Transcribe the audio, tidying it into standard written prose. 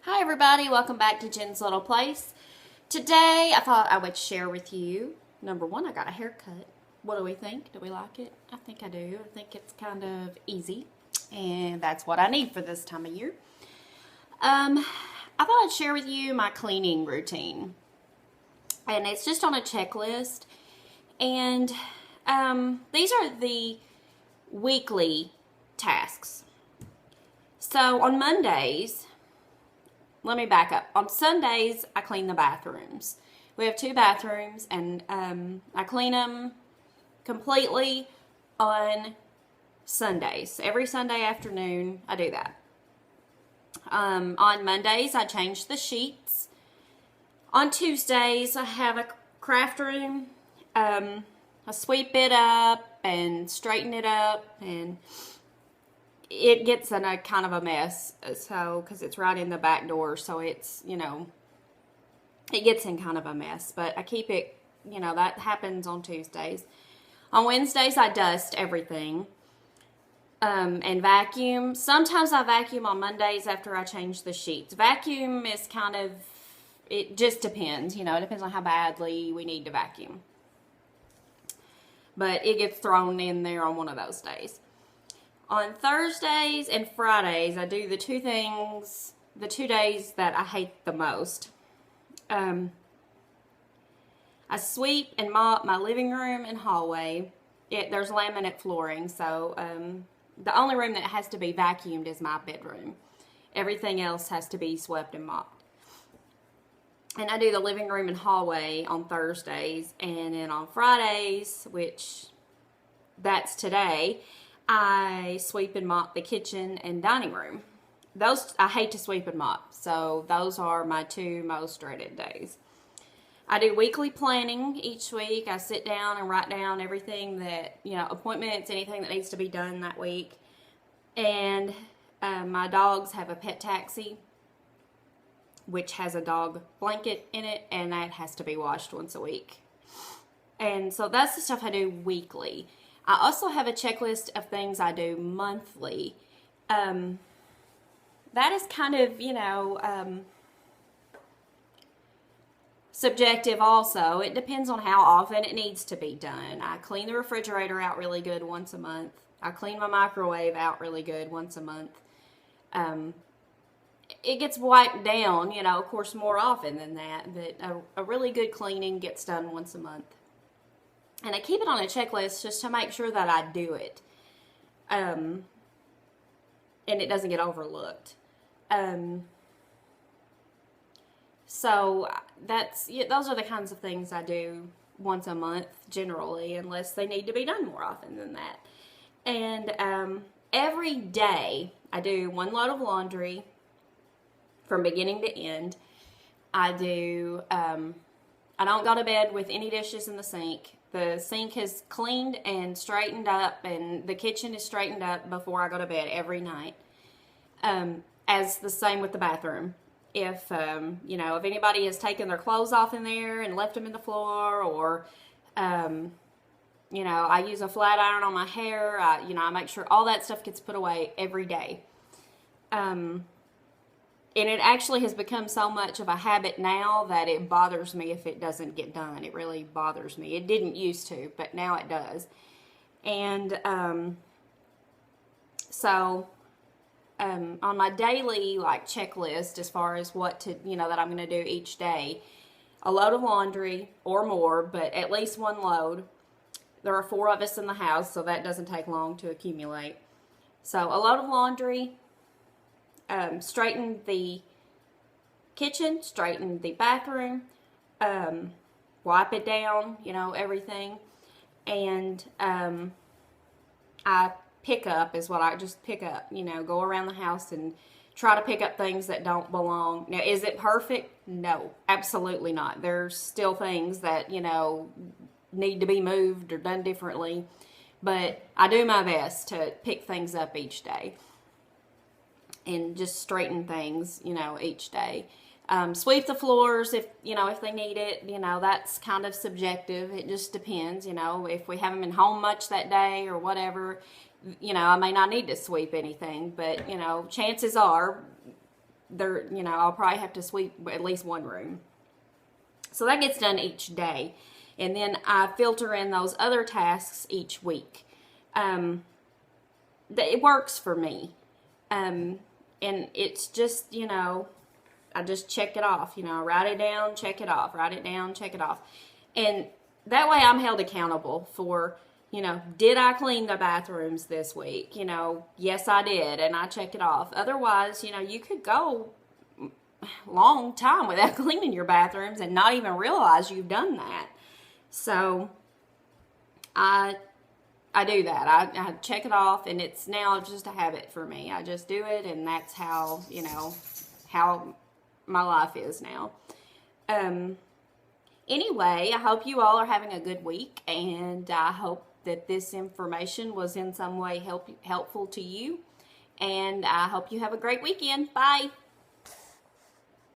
Hi everybody, welcome back to Jen's Little Place. Today I thought I would share with you, number one, I got a haircut. What do we think? Do we like it? I think I do. I think it's kind of easy and that's what I need for this time of year. I thought I'd share with you my cleaning routine and it's just on a checklist and these are the weekly tasks. So on Mondays, let me back up. On Sundays, I clean the bathrooms. We have 2 bathrooms, and I clean them completely on Sundays. Every Sunday afternoon, I do that. On Mondays, I change the sheets. On Tuesdays, I have a craft room. I sweep it up and straighten it up, and it gets in a kind of a mess, so because it's right in the back door, so it's, it gets in kind of a mess, but I keep it, that happens on Tuesdays. On Wednesdays, I dust everything and vacuum. Sometimes I vacuum on Mondays after I change the sheets. Vacuum is kind of, it just depends, it depends on how badly we need to vacuum. But it gets thrown in there on one of those days. On Thursdays and Fridays, I do the 2 days that I hate the most. I sweep and mop my living room and hallway. There's laminate flooring, so the only room that has to be vacuumed is my bedroom. Everything else has to be swept and mopped. And I do the living room and hallway on Thursdays, and then on Fridays, which that's today, I sweep and mop the kitchen and dining room. Those, I hate to sweep and mop, so those are my 2 most dreaded days. I do weekly planning each week. I sit down and write down everything that, appointments, anything that needs to be done that week. And my dogs have a pet taxi, which has a dog blanket in it, and that has to be washed once a week. And so that's the stuff I do weekly. I also have a checklist of things I do monthly. That is kind of, subjective also. It depends on how often it needs to be done. I clean the refrigerator out really good once a month. I clean my microwave out really good once a month. It gets wiped down, of course, more often than that, but a really good cleaning gets done once a month. And I keep it on a checklist just to make sure that I do it. And it doesn't get overlooked. So those are the kinds of things I do once a month generally, unless they need to be done more often than that. And every day I do 1 load of laundry from beginning to end. I don't go to bed with any dishes in the sink. The sink is cleaned and straightened up, and the kitchen is straightened up before I go to bed every night. As the same with the bathroom. If anybody has taken their clothes off in there and left them in the floor, or, I use a flat iron on my hair, I make sure all that stuff gets put away every day. And it actually has become so much of a habit now that it bothers me if it doesn't get done. It really bothers me. It didn't used to, but now it does. And on my daily checklist, as far as what to that I'm going to do each day, a load of laundry or more, but at least 1 load. There are 4 of us in the house, so that doesn't take long to accumulate. So a load of laundry. Straighten the kitchen, straighten the bathroom, wipe it down, everything. And I pick up is what I just pick up, go around the house and try to pick up things that don't belong. Now, is it perfect? No, absolutely not. There's still things that, need to be moved or done differently. But I do my best to pick things up each day and just straighten things, each day. Sweep the floors if they need it. That's kind of subjective. It just depends, if we haven't been home much that day or whatever, I may not need to sweep anything, but, chances are I'll probably have to sweep at least one room. So that gets done each day. And then I filter in those other tasks each week. It works for me. And it's just, I just check it off. Write it down, check it off. Write it down, check it off. And that way I'm held accountable for, did I clean the bathrooms this week? Yes, I did. And I check it off. Otherwise, you could go long time without cleaning your bathrooms and not even realize you've done that. So I do that. I check it off, and it's now just a habit for me. I just do it, and that's how, how my life is now. Anyway, I hope you all are having a good week, and I hope that this information was in some way helpful to you, and I hope you have a great weekend. Bye.